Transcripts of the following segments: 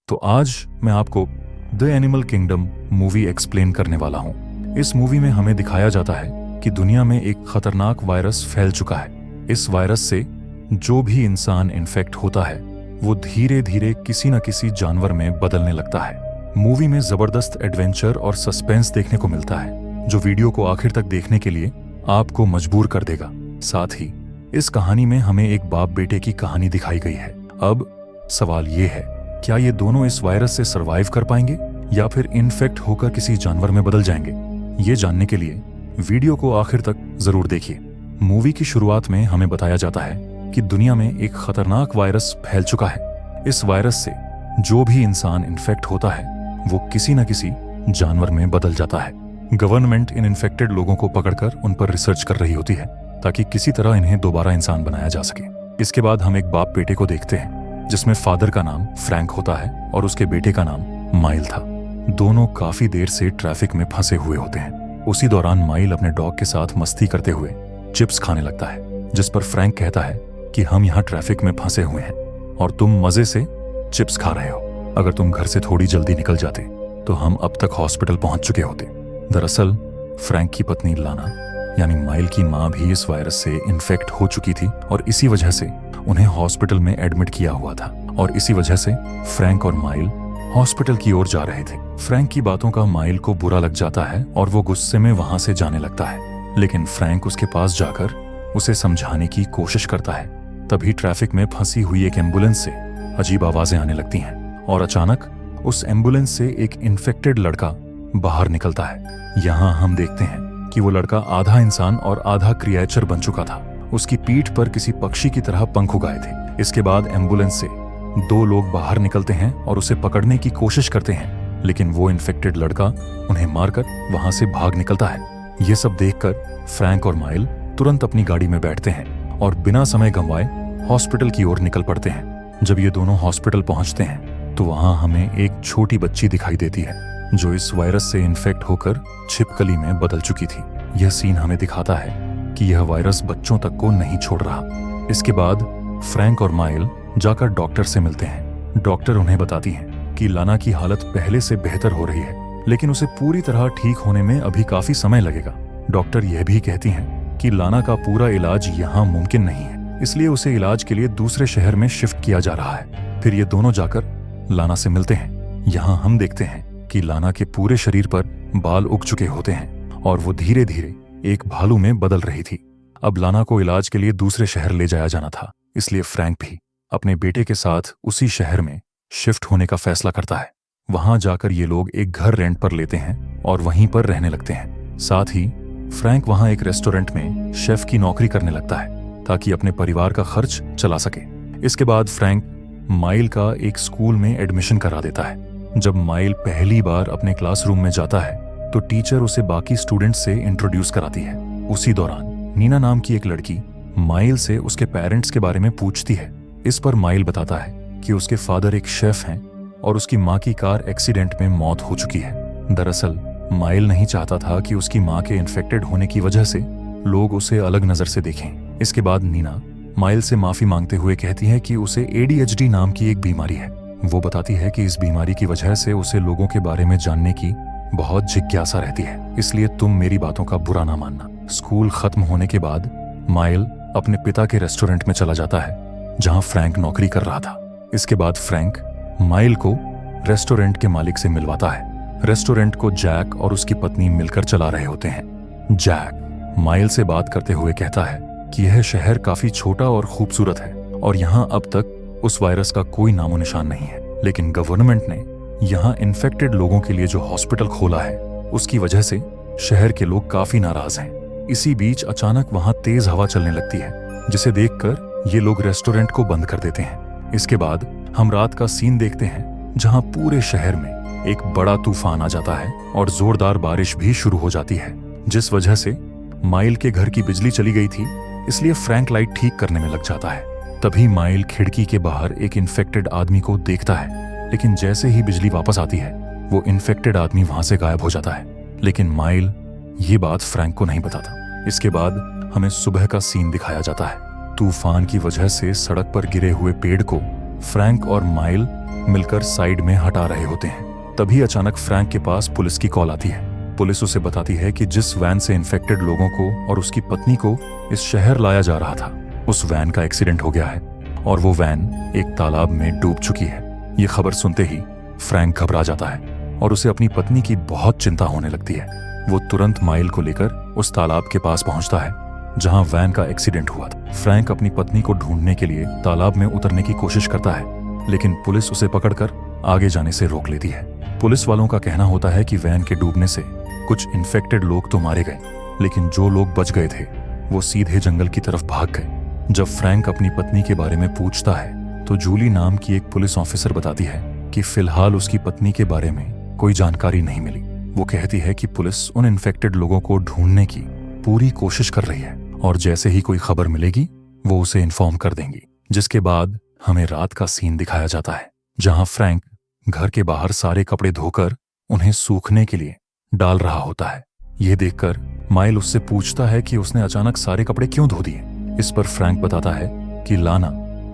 तो आज मैं आपको the animal kingdom movie explain करने वाला हूँ। इस मूवी में हमें दिखाया जाता है कि दुनिया में एक खतरनाक वायरस फैल चुका है। इस वायरस से जो भी इंसान इन्फेक्ट होता है वो धीरे धीरे किसी न किसी जानवर में बदलने लगता है। मूवी में जबरदस्त एडवेंचर और सस्पेंस देखने को मिलता है जो वीडियो को आखिर तक देखने के लिए आपको मजबूर कर देगा। साथ ही इस कहानी में हमें एक बाप बेटे की कहानी दिखाई गई है। अब सवाल ये है, क्या ये दोनों इस वायरस से सरवाइव कर पाएंगे या फिर इन्फेक्ट होकर किसी जानवर में बदल जाएंगे? ये जानने के लिए वीडियो को आखिर तक जरूर देखिए। मूवी की शुरुआत में हमें बताया जाता है कि दुनिया में एक खतरनाक वायरस फैल चुका है। इस वायरस से जो भी इंसान इन्फेक्ट होता है वो किसी न किसी जानवर में बदल जाता है। गवर्नमेंट इन इन्फेक्टेड लोगों को पकड़कर उन पर रिसर्च कर रही होती है ताकि किसी तरह इन्हें दोबारा इंसान बनाया जा सके। इसके बाद हम एक बाप बेटे को देखते हैं जिसमें फादर का नाम फ्रैंक होता है और उसके बेटे का नाम माइल था। दोनों काफी देर से ट्रैफिक में फंसे हुए होते हैं। उसी दौरान माइल अपने डॉग के साथ मस्ती करते हुए चिप्स खाने लगता है, जिस पर फ्रैंक कहता है कि हम यहाँ ट्रैफिक में फंसे हुए हैं और तुम मजे से चिप्स खा रहे हो। अगर तुम घर से थोड़ी जल्दी निकल जाते तो हम अब तक हॉस्पिटल पहुंच चुके होते। दरअसल फ्रैंक की पत्नी लाना यानी माइल की माँ भी इस वायरस से इन्फेक्ट हो चुकी थी और इसी वजह से उन्हें हॉस्पिटल में एडमिट किया हुआ था और इसी वजह से फ्रैंक और माइल हॉस्पिटल की ओर जा रहे थे। फ्रैंक की बातों का माइल को बुरा लग जाता है और वो गुस्से में वहां से जाने लगता है, लेकिन फ्रैंक उसके पास जाकर उसे समझाने की कोशिश करता है। तभी ट्रैफिक में फंसी हुई एक एम्बुलेंस से अजीब आवाजें आने लगती हैं और अचानक उस एम्बुलेंस से एक इन्फेक्टेड लड़का बाहर निकलता है। यहाँ हम देखते हैं कि वो लड़का आधा इंसान और आधा क्रिएचर बन चुका था। उसकी पीठ पर किसी पक्षी की तरह पंख उगाए थे। इसके बाद एम्बुलेंस से दो लोग बाहर निकलते हैं और उसे पकड़ने की कोशिश करते हैं, लेकिन वो इन्फेक्टेड लड़का उन्हें मारकर वहां से भाग निकलता है। ये सब देखकर फ्रैंक और माइल तुरंत अपनी गाड़ी में बैठते हैं और बिना समय गंवाए हॉस्पिटल की ओर निकल पड़ते हैं। जब ये दोनों हॉस्पिटल पहुंचते हैं तो वहां हमें एक छोटी बच्ची दिखाई देती है जो इस वायरस से इन्फेक्ट होकर छिपकली में बदल चुकी थी। यह सीन हमें दिखाता है कि यह वायरस बच्चों तक को नहीं छोड़ रहा। इसके बाद फ्रैंक और माइल जाकर डॉक्टर से मिलते हैं। डॉक्टर उन्हें बताती हैं कि लाना की हालत पहले से बेहतर हो रही है, लेकिन उसे पूरी तरह ठीक होने में अभी काफी समय लगेगा। डॉक्टर यह भी कहती हैं कि लाना का पूरा इलाज यहाँ मुमकिन नहीं है, इसलिए उसे इलाज के लिए दूसरे शहर में शिफ्ट किया जा रहा है। फिर ये दोनों जाकर लाना से मिलते हैं। यहाँ हम देखते हैं कि लाना के पूरे शरीर पर बाल उग चुके होते हैं और वो धीरे धीरे एक भालू में बदल रही थी। अब लाना को इलाज के लिए दूसरे शहर ले जाया जाना था, इसलिए फ्रैंक भी अपने बेटे के साथ उसी शहर में शिफ्ट होने का फैसला करता है। वहां जाकर ये लोग एक घर रेंट पर लेते हैं और वहीं पर रहने लगते हैं। साथ ही फ्रैंक वहां एक रेस्टोरेंट में शेफ की नौकरी करने लगता है ताकि अपने परिवार का खर्च चला सके। इसके बाद फ्रैंक माइल का एक स्कूल में एडमिशन करा देता है। जब माइल पहली बार अपने क्लासरूम में जाता है तो टीचर उसे बाकी स्टूडेंट्स से इंट्रोड्यूस कराती है। उसी दौरान नीना नाम की एक लड़की माइल से उसके पेरेंट्स के बारे में पूछती है। इस पर माइल बताता है कि उसके फादर एक शेफ हैं और उसकी माँ की कार एक्सीडेंट में मौत हो चुकी है। दरअसल माइल नहीं चाहता था कि उसकी माँ के इन्फेक्टेड होने की वजह से लोग उसे अलग नजर से देखें। इसके बाद नीना माइल से माफी मांगते हुए कहती है कि उसे ADHD नाम की एक बीमारी है। वो बताती है कि इस बीमारी की वजह से उसे लोगों के बारे में जानने की बहुत जिज्ञासा रहती है, इसलिए तुम मेरी बातों का बुरा ना मानना। स्कूल खत्म होने के बाद माइल अपने पिता के रेस्टोरेंट में चला जाता है जहां फ्रैंक नौकरी कर रहा था। इसके बाद फ्रैंक माइल को रेस्टोरेंट के मालिक से मिलवाता है। रेस्टोरेंट को जैक और उसकी पत्नी मिलकर चला रहे होते हैं। जैक माइल से बात करते हुए कहता है कि यह शहर काफी छोटा और खूबसूरत है और यहाँ अब तक उस वायरस का कोई नामो निशान नहीं है, लेकिन गवर्नमेंट ने यहाँ इन्फेक्टेड लोगों के लिए जो हॉस्पिटल खोला है उसकी वजह से शहर के लोग काफी नाराज हैं। इसी बीच अचानक वहां तेज हवा चलने लगती है, जिसे देखकर ये लोग रेस्टोरेंट को बंद कर देते हैं। इसके बाद हम रात का सीन देखते हैं जहां पूरे शहर में एक बड़ा तूफान आ जाता है और जोरदार बारिश भी शुरू हो जाती है, जिस वजह से माइल के घर की बिजली चली गई थी, इसलिए फ्रैंक लाइट ठीक करने में लग जाता है। तभी माइल खिड़की के बाहर एक इन्फेक्टेड आदमी को देखता है, लेकिन जैसे ही बिजली वापस आती है वो इन्फेक्टेड आदमी वहां से गायब हो जाता है। लेकिन माइल ये बात फ्रैंक को नहीं बताता। इसके बाद हमें सुबह का सीन दिखाया जाता है। तूफान की वजह से सड़क पर गिरे हुए पेड़ को फ्रैंक और माइल मिलकर साइड में हटा रहे होते हैं। तभी अचानक फ्रैंक के पास पुलिस की कॉल आती है। पुलिस उसे बताती है कि जिस वैन से इन्फेक्टेड लोगों को और उसकी पत्नी को इस शहर लाया जा रहा था, उस वैन का एक्सीडेंट हो गया है और वो वैन एक तालाब में डूब चुकी है। ये खबर सुनते ही फ्रैंक घबरा जाता है और उसे अपनी पत्नी की बहुत चिंता होने लगती है। वो तुरंत माइल को लेकर उस तालाब के पास पहुंचता है जहां वैन का एक्सीडेंट हुआ था। फ्रैंक अपनी पत्नी को ढूंढने के लिए तालाब में उतरने की कोशिश करता है, लेकिन पुलिस उसे पकड़कर आगे जाने से रोक लेती है। पुलिस वालों का कहना होता है कि वैन के डूबने से कुछ इन्फेक्टेड लोग तो मारे गए, लेकिन जो लोग बच गए थे वो सीधे जंगल की तरफ भाग गए। जब फ्रैंक अपनी पत्नी के बारे में पूछता है तो जूली नाम की एक पुलिस ऑफिसर बताती है कि फिलहाल उसकी पत्नी के बारे में कोई जानकारी नहीं मिली। वो कहती है कि पुलिस उन इन्फेक्टेड लोगों को ढूंढने की पूरी कोशिश कर रही है और जैसे ही कोई खबर मिलेगी वो उसे इन्फॉर्म कर देंगी। जिसके बाद हमें रात का सीन दिखाया जाता है जहां फ्रैंक घर के बाहर सारे कपड़े धोकर उन्हें सूखने के लिए डाल रहा होता है। यह देखकर माइल उससे पूछता है कि उसने अचानक सारे कपड़े क्यों धो दिए। इस पर फ्रैंक बताता है कि लाना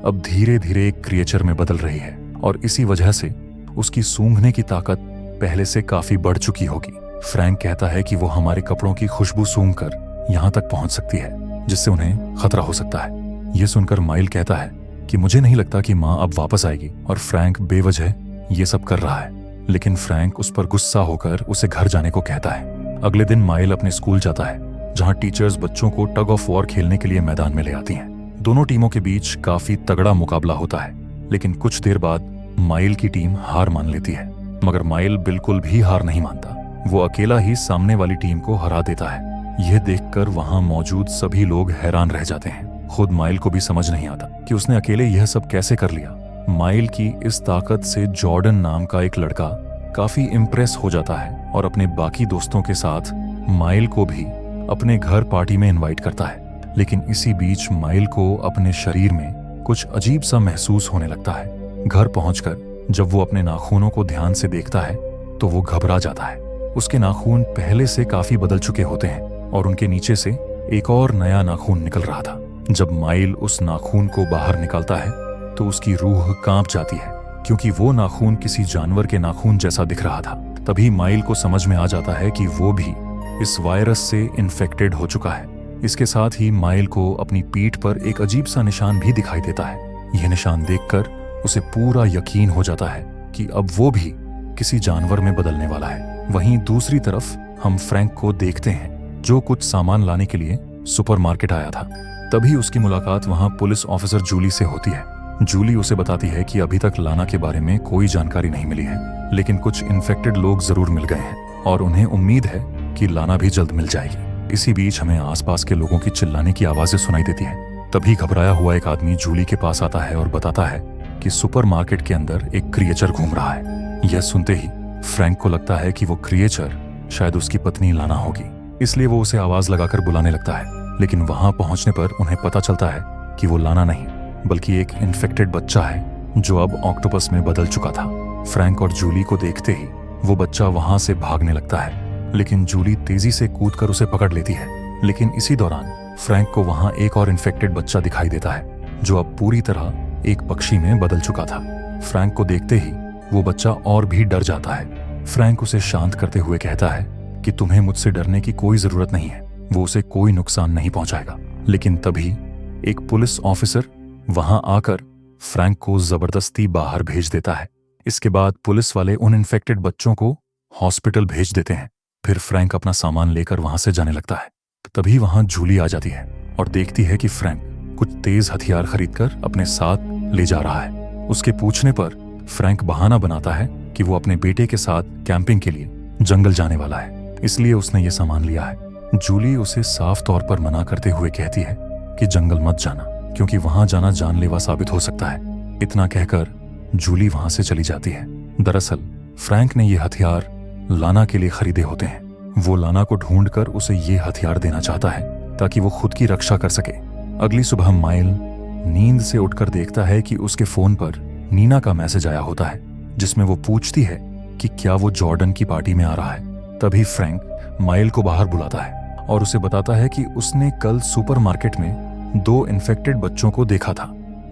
अब धीरे धीरे एक क्रिएचर में बदल रही है और इसी वजह से उसकी सूंघने की ताकत पहले से काफी बढ़ चुकी होगी। फ्रैंक कहता है कि वो हमारे कपड़ों की खुशबू सूंघकर यहाँ तक पहुंच सकती है, जिससे उन्हें खतरा हो सकता है। यह सुनकर माइल कहता है कि मुझे नहीं लगता कि माँ अब वापस आएगी और फ्रैंक बेवजह ये सब कर रहा है, लेकिन फ्रैंक उस पर गुस्सा होकर उसे घर जाने को कहता है। अगले दिन माइल अपने स्कूल जाता है जहां टीचर्स बच्चों को टग ऑफ वॉर खेलने के लिए मैदान में ले आती हैं। दोनों टीमों के बीच काफी तगड़ा मुकाबला होता है, लेकिन कुछ देर बाद माइल की टीम हार मान लेती है। मगर माइल बिल्कुल भी हार नहीं मानता, वो अकेला ही सामने वाली टीम को हरा देता है। यह देखकर वहां मौजूद सभी लोग हैरान रह जाते हैं। खुद माइल को भी समझ नहीं आता कि उसने अकेले यह सब कैसे कर लिया। माइल की इस ताकत से जॉर्डन नाम का एक लड़का काफी इम्प्रेस हो जाता है और अपने बाकी दोस्तों के साथ माइल को भी अपने घर पार्टी में इनवाइट करता है। लेकिन इसी बीच माइल को अपने शरीर में कुछ अजीब सा महसूस होने लगता है। घर पहुंचकर जब वो अपने नाखूनों को ध्यान से देखता है तो वो घबरा जाता है। उसके नाखून पहले से काफी बदल चुके होते हैं और उनके नीचे से एक और नया नाखून निकल रहा था। जब माइल उस नाखून को बाहर निकालता है तो उसकी रूह कांप जाती है, क्योंकि वो नाखून किसी जानवर के नाखून जैसा दिख रहा था। तभी माइल को समझ में आ जाता है कि वो भी इस वायरस से इन्फेक्टेड हो चुका है। इसके साथ ही माइल को अपनी पीठ पर एक अजीब सा निशान भी दिखाई देता है। यह निशान देखकर उसे पूरा यकीन हो जाता है कि अब वो भी किसी जानवर में बदलने वाला है। वहीं दूसरी तरफ हम फ्रैंक को देखते हैं जो कुछ सामान लाने के लिए सुपरमार्केट आया था। तभी उसकी मुलाकात वहां पुलिस ऑफिसर जूली से होती है। जूली उसे बताती है कि अभी तक लाना के बारे में कोई जानकारी नहीं मिली है, लेकिन कुछ इन्फेक्टेड लोग जरूर मिल गए हैं और उन्हें उम्मीद है कि लाना भी जल्द मिल जाएगी। इसी बीच हमें आसपास के लोगों की चिल्लाने की आवाजें सुनाई देती हैं। तभी घबराया हुआ एक आदमी जूली के पास आता है और बताता है कि सुपरमार्केट के अंदर एक क्रिएचर घूम रहा है। यह सुनते ही फ्रैंक को लगता है कि वो क्रिएचर शायद उसकी पत्नी लाना होगी, इसलिए वो उसे आवाज लगाकर बुलाने लगता है। लेकिन वहां पहुंचने पर उन्हें पता चलता है कि वो लाना नहीं बल्कि एक इन्फेक्टेड बच्चा है जो अब ऑक्टोपस में बदल चुका था। फ्रैंक और जूली को देखते ही वो बच्चा वहां से भागने लगता है, लेकिन जूली तेजी से कूदकर उसे पकड़ लेती है। लेकिन इसी दौरान फ्रैंक को वहां एक और इन्फेक्टेड बच्चा दिखाई देता है जो अब पूरी तरह एक पक्षी में बदल चुका था। फ्रैंक को देखते ही वो बच्चा और भी डर जाता है। फ्रैंक उसे शांत करते हुए कहता है कि तुम्हें मुझसे डरने की कोई जरूरत नहीं है, वो उसे कोई नुकसान नहीं पहुंचाएगा। लेकिन तभी एक पुलिस ऑफिसर वहां आकर फ्रैंक को जबरदस्ती बाहर भेज देता है। इसके बाद पुलिस वाले उन इन्फेक्टेड बच्चों को हॉस्पिटल भेज देते हैं। फिर फ्रैंक अपना सामान लेकर वहां से जाने लगता है। तभी वहां जूली आ जाती है और देखती है कि फ्रैंक कुछ तेज हथियार खरीदकर अपने साथ ले जा रहा है। उसके पूछने पर फ्रैंक बहाना बनाता है कि वो अपने बेटे के साथ कैंपिंग के लिए जंगल जाने वाला है, इसलिए उसने ये सामान लिया है। जूली उसे साफ तौर पर मना करते हुए कहती है कि जंगल मत जाना, क्योंकि वहां जाना जानलेवा साबित हो सकता है। इतना कहकर जूली वहां से चली जाती है। दरअसल फ्रैंक ने ये हथियार लाना के लिए खरीदे होते हैं। वो लाना को ढूंढकर उसे ये हथियार देना चाहता है ताकि वो खुद की रक्षा कर सके। अगली सुबह माइल नींद से उठकर देखता है कि उसके फोन पर नीना का मैसेज आया होता है, जिसमें वो पूछती है कि क्या वो जॉर्डन की पार्टी में आ रहा है। तभी फ्रैंक माइल को बाहर बुलाता है और उसे बताता है कि उसने कल सुपरमार्केट में 2 इन्फेक्टेड बच्चों को देखा था।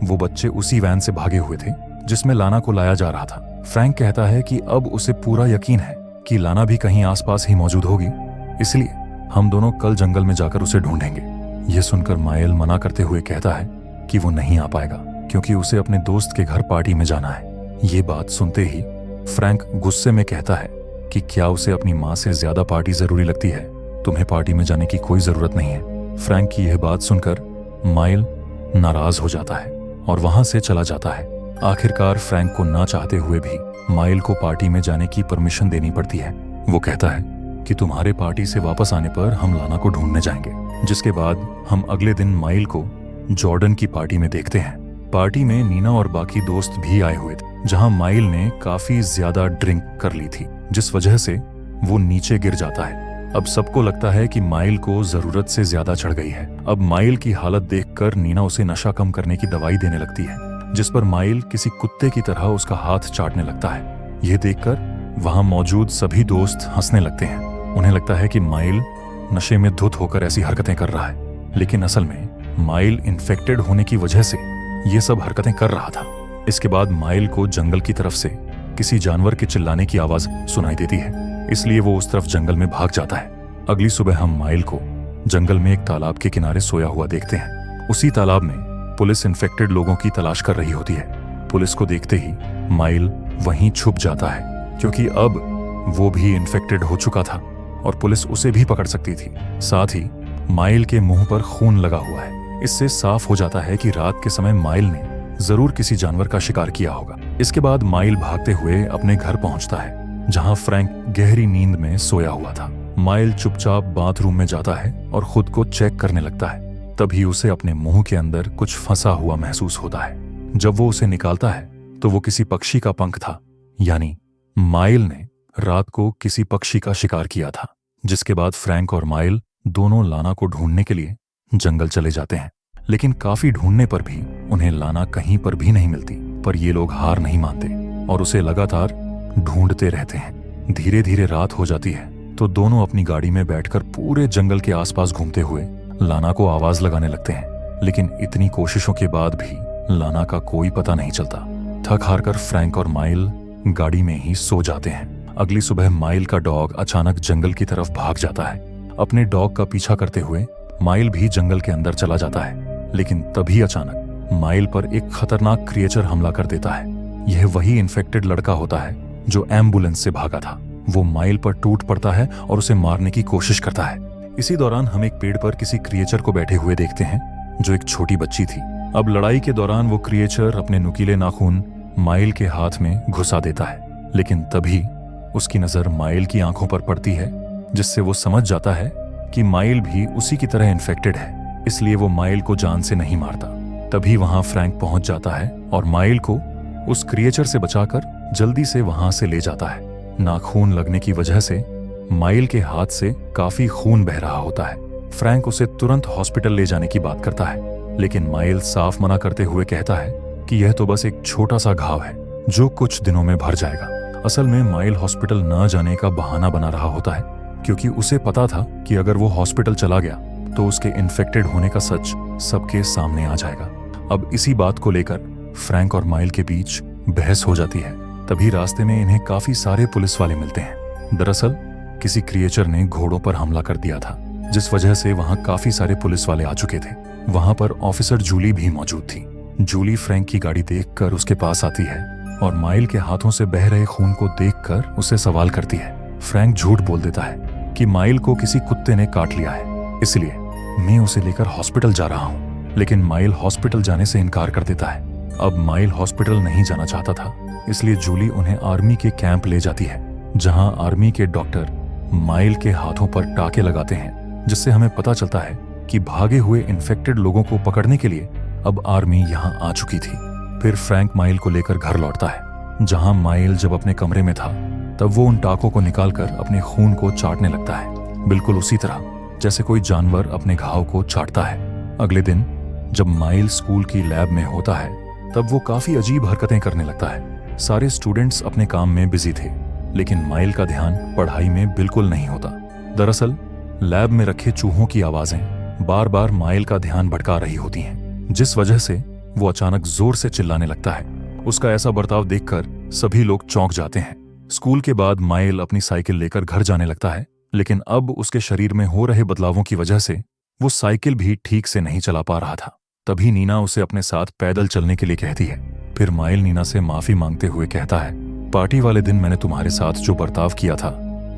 वो बच्चे उसी वैन से भागे हुए थे जिसमें लाना को लाया जा रहा था। फ्रैंक कहता है कि अब उसे पूरा यकीन है कि लाना भी कहीं आसपास ही मौजूद होगी, इसलिए हम दोनों कल जंगल में जाकर उसे ढूंढेंगे। यह सुनकर माइल मना करते हुए कहता है कि वो नहीं आ पाएगा क्योंकि उसे अपने दोस्त के घर पार्टी में जाना है। ये बात सुनते ही फ्रैंक गुस्से में कहता है कि क्या उसे अपनी माँ से ज्यादा पार्टी जरूरी लगती है? तुम्हें पार्टी में जाने की कोई जरूरत नहीं है। फ्रैंक की यह बात सुनकर माइल नाराज हो जाता है और वहां से चला जाता है। आखिरकार फ्रैंक को ना चाहते हुए भी माइल को पार्टी में जाने की परमिशन देनी पड़ती है। वो कहता है कि तुम्हारे पार्टी से वापस आने पर हम लाना को ढूंढने जाएंगे। जिसके बाद हम अगले दिन माइल को जॉर्डन की पार्टी में देखते हैं। पार्टी में नीना और बाकी दोस्त भी आए हुए थे, जहां माइल ने काफी ज्यादा ड्रिंक कर ली थी, जिस वजह से वो नीचे गिर जाता है। अब सबको लगता है कि माइल को जरूरत से ज्यादा चढ़ गई है। अब माइल की हालत देखकर नीना उसे नशा कम करने की दवाई देने लगती है, जिस पर माइल किसी कुत्ते की तरह उसका हाथ चाटने लगता है। यह देखकर वहां मौजूद सभी दोस्त हंसने लगते हैं। उन्हें लगता है कि माइल नशे में धुत होकर ऐसी हरकतें कर रहा है, लेकिन असल में माइल इन्फेक्टेड होने की वजह से ये सब हरकतें कर रहा था। इसके बाद माइल को जंगल की तरफ से किसी जानवर के चिल्लाने की आवाज सुनाई देती है, इसलिए वो उस तरफ जंगल में भाग जाता है। अगली सुबह हम माइल को जंगल में एक तालाब के किनारे सोया हुआ देखते हैं। उसी तालाब में पुलिस इन्फेक्टेड लोगों की तलाश कर रही होती है। पुलिस को देखते ही माइल वहीं छुप जाता है, क्योंकि अब वो भी इन्फेक्टेड हो चुका था और पुलिस उसे भी पकड़ सकती थी। साथ ही माइल के मुंह पर खून लगा हुआ है। इससे साफ हो जाता है कि रात के समय माइल ने जरूर किसी जानवर का शिकार किया होगा। इसके बाद माइल भागते हुए अपने घर पहुंचता है, जहां फ्रैंक गहरी नींद में सोया हुआ था। माइल चुपचाप बाथरूम में जाता है और खुद को चेक करने लगता है। तभी उसे अपने मुंह के अंदर कुछ फंसा हुआ महसूस होता है। जब वो उसे निकालता है तो वो किसी पक्षी का पंख था, यानी माइल ने रात को किसी पक्षी का शिकार किया था। जिसके बाद फ्रैंक और माइल दोनों लाना को ढूंढने के लिए जंगल चले जाते हैं, लेकिन काफी ढूंढने पर भी उन्हें लाना कहीं पर भी नहीं मिलती। पर ये लोग हार नहीं मानते और उसे लगातार ढूंढते रहते हैं। धीरे धीरे रात हो जाती है तो दोनों अपनी गाड़ी में बैठकर पूरे जंगल के आसपास घूमते हुए लाना को आवाज लगाने लगते हैं, लेकिन इतनी कोशिशों के बाद भी लाना का कोई पता नहीं चलता। थक हार कर फ्रैंक और माइल गाड़ी में ही सो जाते हैं। अगली सुबह माइल का डॉग अचानक जंगल की तरफ भाग जाता है। अपने डॉग का पीछा करते हुए माइल भी जंगल के अंदर चला जाता है, लेकिन तभी अचानक माइल पर एक खतरनाक क्रिएचर हमला कर देता है। यह वही इन्फेक्टेड लड़का होता है जो एम्बुलेंस से भागा था। वो माइल पर टूट पड़ता है और उसे मारने की कोशिश करता है। इसी दौरान हम एक पेड़ पर किसी क्रिएचर को बैठे हुए देखते हैं जो एक छोटी बच्ची थी। अब लड़ाई के दौरान वो क्रिएचर अपने नुकीले नाखून माइल के हाथ में घुसा देता है, लेकिन तभी उसकी नजर माइल की आंखों पर पड़ती है, जिससे वो समझ जाता है कि माइल भी उसी की तरह इन्फेक्टेड है, इसलिए वो माइल को जान से नहीं मारता। तभी वहां फ्रैंक पहुंच जाता है और माइल को उस क्रिएचर से बचाकर जल्दी से वहां से ले जाता है। नाखून लगने की वजह से माइल के हाथ से काफी खून बह रहा होता है। फ्रैंक उसे तुरंत हॉस्पिटल ले जाने की बात करता है, लेकिन माइल साफ मना करते हुए कहता है कि यह तो बस एक छोटा सा घाव है जो कुछ दिनों में भर जाएगा। असल में माइल हॉस्पिटल न जाने का बहाना बना रहा होता है, क्योंकि उसे पता था कि अगर वो हॉस्पिटल चला गया तो उसके इन्फेक्टेड होने का सच सबके सामने आ जाएगा। अब इसी बात को लेकर फ्रैंक और माइल के बीच बहस हो जाती है। तभी रास्ते में इन्हें काफी सारे पुलिस वाले मिलते हैं। दरअसल किसी क्रिएचर ने घोड़ों पर हमला कर दिया था, जिस वजह से वहां काफी सारे पुलिस वाले आ चुके थे। वहां पर ऑफिसर जूली भी मौजूद थी। जूली फ्रैंक की गाड़ी देखकर उसके पास आती है और माइल के हाथों से बह रहे खून को देखकर उसे सवाल करती है। फ्रैंक झूठ बोल देता है कि माइल को किसी कुत्ते ने काट लिया है, इसलिए मैं उसे लेकर हॉस्पिटल जा रहा हूँ। लेकिन माइल हॉस्पिटल जाने से इनकार कर देता है। अब माइल हॉस्पिटल नहीं जाना चाहता था, इसलिए जूली उन्हें आर्मी के कैंप ले जाती है, जहां आर्मी के डॉक्टर माइल के हाथों पर टाके लगाते हैं, जिससे हमें पता चलता है कि भागे हुए इन्फेक्टेड लोगों को पकड़ने के लिए अब आर्मी यहां आ चुकी थी। फिर फ्रैंक माइल को लेकर घर लौटता है। जहां माइल जब अपने कमरे में था तब वो उन टाकों को निकालकर अपने खून को चाटने लगता है, बिल्कुल उसी तरह जैसे कोई जानवर अपने घाव को चाटता है। अगले दिन जब माइल स्कूल की लैब में होता है तब वो काफी अजीब हरकतें करने लगता है। सारे स्टूडेंट्स अपने काम में बिजी थे, लेकिन माइल का ध्यान पढ़ाई में बिल्कुल नहीं होता। दरअसल लैब में रखे चूहों की आवाजें बार बार माइल का ध्यान भटका रही होती हैं, जिस वजह से वो अचानक जोर से चिल्लाने लगता है उसका ऐसा बर्ताव देखकर सभी लोग चौंक जाते हैं। स्कूल के बाद माइल अपनी साइकिल लेकर घर जाने लगता है, लेकिन अब उसके शरीर में हो रहे बदलावों की वजह से वो साइकिल भी ठीक से नहीं चला पा रहा था। तभी नीना उसे अपने साथ पैदल चलने के लिए कहती है। फिर माइल नीना से माफी मांगते हुए कहता है, पार्टी वाले दिन मैंने तुम्हारे साथ जो बर्ताव किया था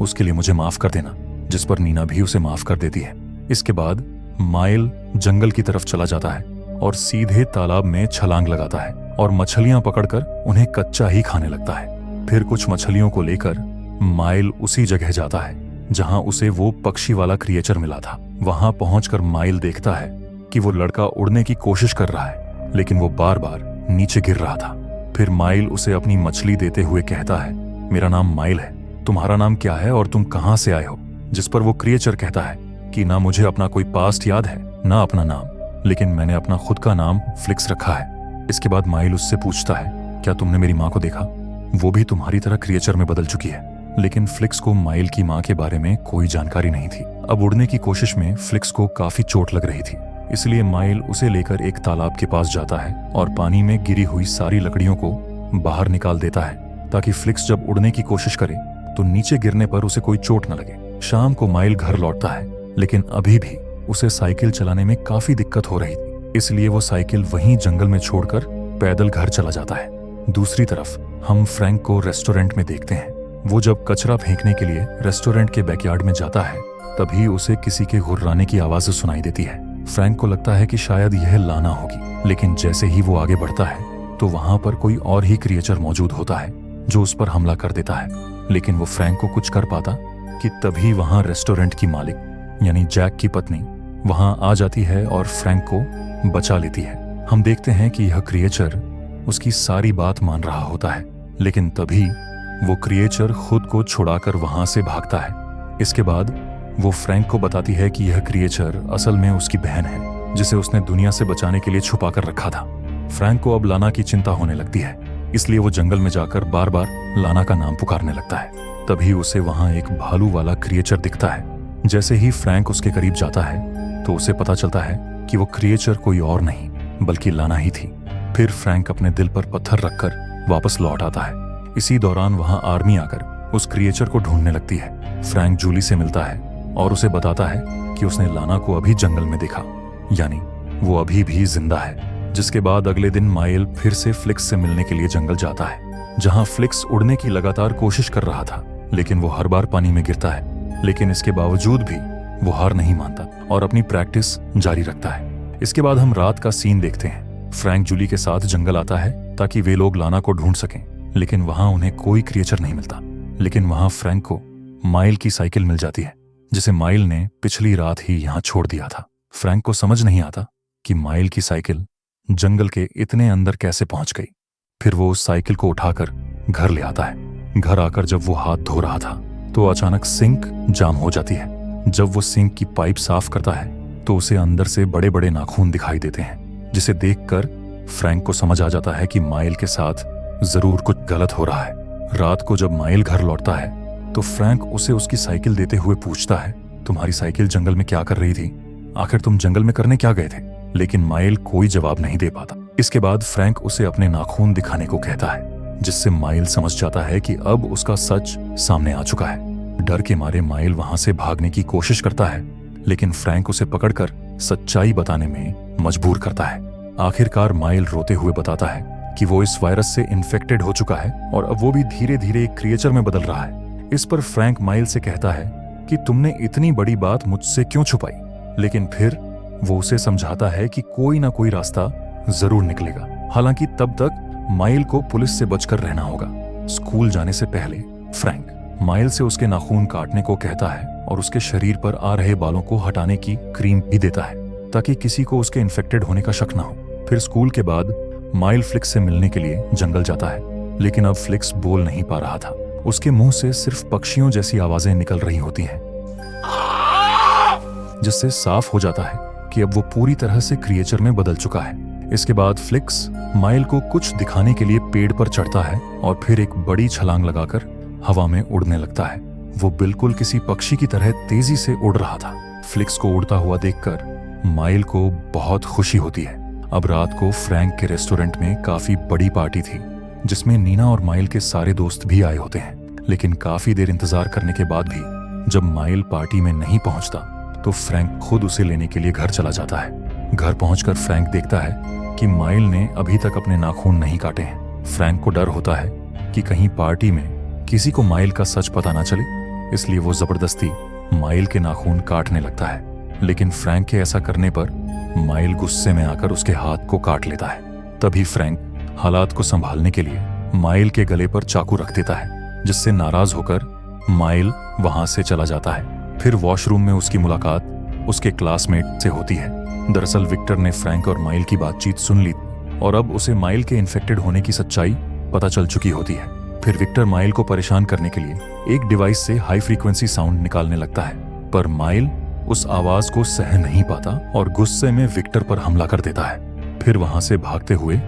उसके लिए मुझे माफ कर देना, जिस पर नीना भी उसे माफ कर देती है। इसके बाद माइल जंगल की तरफ चला जाता है और सीधे तालाब में छलांग लगाता है और मछलियां पकड़कर उन्हें कच्चा ही खाने लगता है। फिर कुछ मछलियों को लेकर माइल उसी जगह जाता है जहां उसे वो पक्षी वाला क्रिएचर मिला था। वहां पहुंचकर माइल देखता है कि वो लड़का उड़ने की कोशिश कर रहा है, लेकिन वो बार बार नीचे गिर रहा था। फिर माइल उसे अपनी मछली देते हुए कहता है, मेरा नाम माइल है, तुम्हारा नाम क्या है और तुम कहां से आए हो? जिस पर वो क्रिएचर कहता है कि ना मुझे अपना कोई पास्ट याद है ना अपना नाम, लेकिन मैंने अपना खुद का नाम फ्लिक्स रखा है। इसके बाद माइल उससे पूछता है, क्या तुमने मेरी माँ को देखा? वो भी तुम्हारी तरह क्रिएचर में बदल चुकी है। लेकिन फ्लिक्स को माइल की माँ के बारे में कोई जानकारी नहीं थी। अब उड़ने की कोशिश में फ्लिक्स को काफी चोट लग रही थी, इसलिए माइल उसे लेकर एक तालाब के पास जाता है और पानी में गिरी हुई सारी लकड़ियों को बाहर निकाल देता है, ताकि फ्लिक्स जब उड़ने की कोशिश करे तो नीचे गिरने पर उसे कोई चोट न लगे। शाम को माइल घर लौटता है, लेकिन अभी भी उसे साइकिल चलाने में काफी दिक्कत हो रही थी, इसलिए वो साइकिल वहीं जंगल में छोड़कर पैदल घर चला जाता है। दूसरी तरफ हम फ्रैंक को रेस्टोरेंट में देखते हैं। वो जब कचरा फेंकने के लिए रेस्टोरेंट के बैकयार्ड में जाता है, तभी उसे किसी के गुर्राने की आवाज सुनाई देती है। फ्रैंक को लगता है कि शायद यह लाना होगी, लेकिन जैसे ही वो आगे बढ़ता है तो वहां पर कोई और ही क्रिएचर मौजूद होता है जो उस पर हमला कर देता है। लेकिन वो फ्रैंक को कुछ कर पाता कि तभी वहां रेस्टोरेंट की मालिक यानी जैक की पत्नी वहां आ जाती है और फ्रैंक को बचा लेती है। हम देखते हैं कि यह क्रिएचर उसकी सारी बात मान रहा होता है, लेकिन तभी वो क्रिएचर खुद को छुड़ाकर वहां से भागता है। इसके बाद वो फ्रैंक को बताती है कि यह क्रिएचर असल में उसकी बहन है, जिसे उसने दुनिया से बचाने के लिए छुपा कर रखा था। फ्रैंक को अब लाना की चिंता होने लगती है, इसलिए वो जंगल में जाकर बार बार लाना का नाम पुकारने लगता है। तभी उसे वहां एक भालू वाला क्रिएचर दिखता है। जैसे ही फ्रैंक उसके करीब जाता है तो उसे पता चलता है कि वो क्रिएचर कोई और नहीं बल्कि लाना ही थी। फिर फ्रैंक अपने दिल पर पत्थर रखकर वापस लौट आता है। इसी दौरान वहां आर्मी आकर उस क्रिएचर को ढूंढने लगती है। फ्रैंक जूली से मिलता है और उसे बताता है कि उसने लाना को अभी जंगल में देखा, यानी वो अभी भी जिंदा है। जिसके बाद अगले दिन माइल फिर से फ्लिक्स से मिलने के लिए जंगल जाता है, जहां फ्लिक्स उड़ने की लगातार कोशिश कर रहा था, लेकिन वो हर बार पानी में गिरता है। लेकिन इसके बावजूद भी वो हार नहीं मानता और अपनी प्रैक्टिस जारी रखता है। इसके बाद हम रात का सीन देखते हैं। फ्रैंक जूली के साथ जंगल आता है ताकि वे लोग लाना को ढूंढ सकें, लेकिन वहां उन्हें कोई क्रिएचर नहीं मिलता। लेकिन वहां फ्रैंक को माइल की साइकिल मिल जाती है, जिसे माइल ने पिछली रात ही यहां छोड़ दिया था। फ्रैंक को समझ नहीं आता कि माइल की साइकिल जंगल के इतने अंदर कैसे पहुंच गई। फिर वो उस साइकिल को उठाकर घर ले आता है। घर आकर जब वो हाथ धो रहा था तो अचानक सिंक जाम हो जाती है। जब वो सिंक की पाइप साफ करता है तो उसे अंदर से बड़े बड़े नाखून दिखाई देते हैं, जिसे देखकर फ्रैंक को समझ आ जाता है कि माइल के साथ जरूर कुछ गलत हो रहा है। रात को जब माइल घर लौटता है तो फ्रैंक उसे उसकी साइकिल देते हुए पूछता है, तुम्हारी साइकिल जंगल में क्या कर रही थी? आखिर तुम जंगल में करने क्या गए थे? लेकिन माइल कोई जवाब नहीं दे पाता। इसके बाद फ्रैंक उसे अपने नाखून दिखाने को कहता है, जिससे माइल समझ जाता है कि अब उसका सच सामने आ चुका है। डर के मारे माइल वहां से भागने की कोशिश करता है, लेकिन फ्रैंक उसे पकड़कर सच्चाई बताने में मजबूर करता है। आखिरकार माइल रोते हुए बताता है कि वो इस वायरस से इन्फेक्टेड हो चुका है और अब वो भी धीरे धीरे एक क्रिएचर में बदल रहा है। इस पर फ्रैंक माइल से कहता है कि तुमने इतनी बड़ी बात मुझसे क्यों छुपाई? लेकिन फिर वो उसे समझाता है कि कोई ना कोई रास्ता जरूर निकलेगा। हालांकि तब तक माइल को पुलिस से बचकर रहना होगा। स्कूल जाने से पहले फ्रैंक माइल से उसके नाखून काटने को कहता है और उसके शरीर पर आ रहे बालों को हटाने की क्रीम भी देता है, ताकि किसी को उसके इन्फेक्टेड होने का शक ना हो। फिर स्कूल के बाद माइल फ्लिक्स से मिलने के लिए जंगल जाता है, लेकिन अब फ्लिक्स बोल नहीं पा रहा था। उसके मुंह से सिर्फ पक्षियों जैसी आवाजें निकल रही होती हैं, जिससे साफ हो जाता है कि अब वो पूरी तरह से क्रिएचर में बदल चुका है। इसके बाद फ्लिक्स माइल को कुछ दिखाने के लिए पेड़ पर चढ़ता है और फिर एक बड़ी छलांग लगाकर हवा में उड़ने लगता है। वो बिल्कुल किसी पक्षी की तरह तेजी से उड़ रहा था। फ्लिक्स को उड़ता हुआ देखकर माइल को बहुत खुशी होती है। अब रात को फ्रैंक के रेस्टोरेंट में काफी बड़ी पार्टी थी। जिसमें नीना और माइल के सारे दोस्त भी आए होते हैं। लेकिन काफी देर इंतजार करने के बाद भी जब माइल पार्टी में नहीं पहुंचता तो फ्रैंक खुद उसे लेने के लिए घर चला जाता है। घर पहुंचकर फ्रैंक देखता है कि माइल ने अभी तक अपने नाखून नहीं काटे हैं। फ्रैंक को डर होता है कि कहीं पार्टी में किसी को माइल का सच पता ना चले, इसलिए वो जबरदस्ती माइल के नाखून काटने लगता है। लेकिन फ्रैंक के ऐसा करने पर माइल गुस्से में आकर उसके हाथ को काट लेता है। तभी फ्रैंक हालात को संभालने के लिए माइल के गले पर चाकू रख देता है, जिससे नाराज होकर माइल वहां से चला जाता है। फिर वॉशरूम में उसकी मुलाकात उसके क्लासमेट से होती है। दरअसल विक्टर ने फ्रैंक और माइल की बातचीत सुन ली और अब उसे माइल के इन्फेक्टेड होने की सच्चाई पता चल चुकी होती है। फिर विक्टर माइल को परेशान करने के लिए एक डिवाइस से हाई फ्रीक्वेंसी साउंड निकालने लगता है, पर माइल उस आवाज को सह नहीं पाता और गुस्से में विक्टर पर हमला कर देता है। फिर वहां से भागते हुए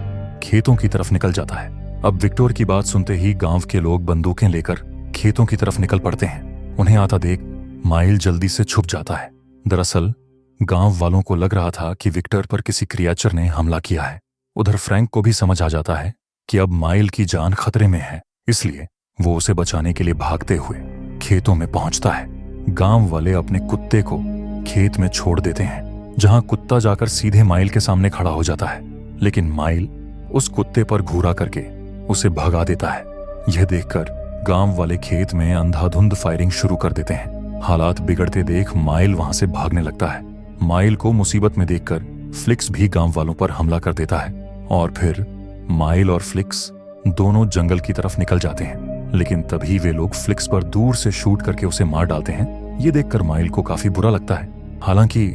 खेतों की तरफ निकल जाता है। अब विक्टर की बात सुनते ही गांव के लोग बंदूकें लेकर खेतों की तरफ निकल पड़ते हैं। उन्हें आता देख माइल जल्दी से छुप जाता है। दरअसल गांव वालों को लग रहा था कि विक्टर पर किसी क्रिएचर ने हमला किया है। उधर फ्रैंक को भी समझ आ जाता है कि अब माइल की जान खतरे में है, इसलिए वो उसे बचाने के लिए भागते हुए खेतों में पहुंचता है। गांव वाले अपने कुत्ते को खेत में छोड़ देते हैं, जहां कुत्ता जाकर सीधे माइल के सामने खड़ा हो जाता है। लेकिन माइल उस कुत्ते पर घूरा करके उसे भगा देता है। यह देखकर गांव वाले खेत में अंधाधुंध फायरिंग शुरू कर देते हैं। हालात बिगड़ते देख माइल वहां से भागने लगता है। माइल को मुसीबत में देखकर फ्लिक्स भी गांव वालों पर हमला कर देता है और फिर माइल और फ्लिक्स दोनों जंगल की तरफ निकल जाते हैं। लेकिन तभी वे लोग फ्लिक्स पर दूर से शूट करके उसे मार डालते हैं। ये देखकर माइल को काफी बुरा लगता है। हालांकि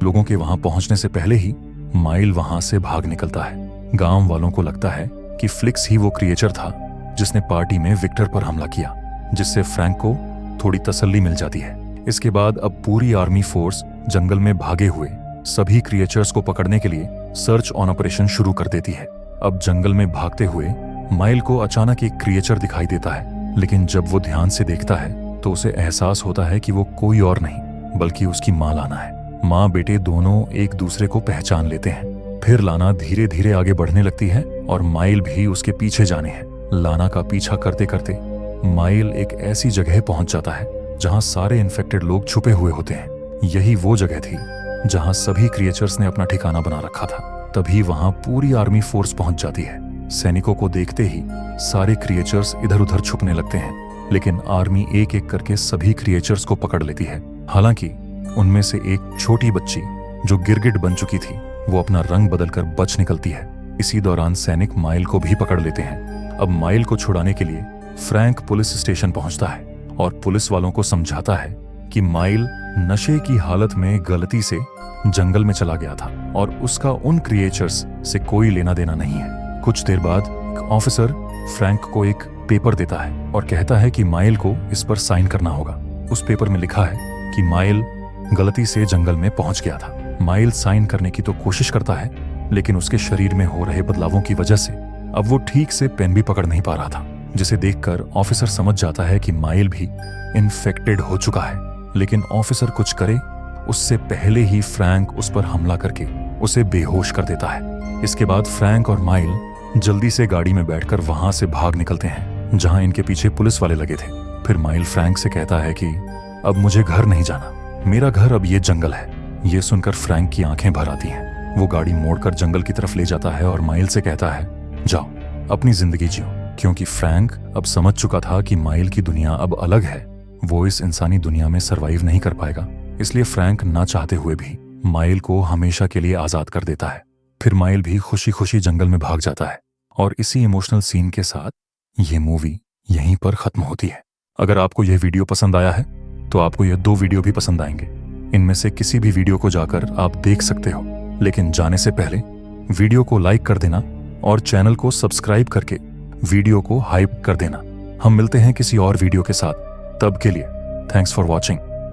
लोगों के वहां पहुंचने से पहले ही माइल वहां से भाग निकलता है। गांव वालों को लगता है कि फ्लिक्स ही वो क्रिएचर था जिसने पार्टी में विक्टर पर हमला किया, जिससे फ्रैंक को थोड़ी तसल्ली मिल जाती है। इसके बाद अब पूरी आर्मी फोर्स जंगल में भागे हुए सभी क्रिएचर्स को पकड़ने के लिए सर्च ऑन ऑपरेशन शुरू कर देती है। अब जंगल में भागते हुए माइल को अचानक एक क्रिएचर दिखाई देता है, लेकिन जब वो ध्यान से देखता है तो उसे एहसास होता है कि वो कोई और नहीं बल्कि उसकी माँ लाना है। माँ बेटे दोनों एक दूसरे को पहचान लेते हैं। फिर लाना धीरे धीरे आगे बढ़ने लगती है और माइल भी उसके पीछे जाने हैं। लाना का पीछा करते करते माइल एक ऐसी जगह पहुंच जाता है जहां सारे इन्फेक्टेड लोग छुपे हुए होते हैं। यही वो जगह थी जहां सभी क्रिएचर्स ने अपना ठिकाना बना रखा था। तभी वहां पूरी आर्मी फोर्स पहुंच जाती है। सैनिकों को देखते ही सारे क्रिएचर्स इधर उधर छुपने लगते हैं, लेकिन आर्मी एक एक करके सभी क्रिएचर्स को पकड़ लेती है। हालांकि उनमें से एक छोटी बच्ची जो गिरगिट बन चुकी थी वो अपना रंग बदलकर बच निकलती है। इसी दौरान सैनिक माइल को भी पकड़ लेते हैं। अब माइल को छुड़ाने के लिए फ्रैंक पुलिस स्टेशन पहुंचता है और पुलिस वालों को समझाता है कि माइल नशे की हालत में गलती से जंगल में चला गया था और उसका उन क्रिएचर्स से कोई लेना देना नहीं है। कुछ देर बाद एक ऑफिसर फ्रैंक को एक पेपर देता है और कहता है कि माइल को इस पर साइन करना होगा। उस पेपर में लिखा है कि माइल गलती से जंगल में पहुंच गया था। माइल साइन करने की तो कोशिश करता है, लेकिन उसके शरीर में हो रहे बदलावों की वजह से अब वो ठीक से पेन भी पकड़ नहीं पा रहा था, जिसे देखकर ऑफिसर समझ जाता है कि माइल भी इन्फेक्टेड हो चुका है। लेकिन ऑफिसर कुछ करे उससे पहले ही फ्रैंक उस पर हमला करके उसे बेहोश कर देता है। इसके बाद फ्रैंक और माइल जल्दी से गाड़ी में बैठकर वहां से भाग निकलते हैं जहां इनके पीछे पुलिस वाले लगे थे। फिर माइल फ्रैंक से कहता है कि अब मुझे घर नहीं जाना, मेरा घर अब ये जंगल है। ये सुनकर फ्रैंक की आंखें भर आती हैं। वो गाड़ी मोड़कर जंगल की तरफ ले जाता है और माइल से कहता है, जाओ अपनी जिंदगी जियो। क्योंकि फ्रैंक अब समझ चुका था कि माइल की दुनिया अब अलग है, वो इस इंसानी दुनिया में सरवाइव नहीं कर पाएगा। इसलिए फ्रैंक ना चाहते हुए भी माइल को हमेशा के लिए आजाद कर देता है। फिर माइल भी खुशी खुशी जंगल में भाग जाता है और इसी इमोशनल सीन के साथ ये मूवी यहीं पर खत्म होती है। अगर आपको यह वीडियो पसंद आया है तो आपको यह 2 वीडियो भी पसंद आएंगे। इनमें से किसी भी वीडियो को जाकर आप देख सकते हो, लेकिन जाने से पहले वीडियो को लाइक कर देना और चैनल को सब्सक्राइब करके वीडियो को हाइप कर देना। हम मिलते हैं किसी और वीडियो के साथ, तब के लिए थैंक्स फॉर वॉचिंग।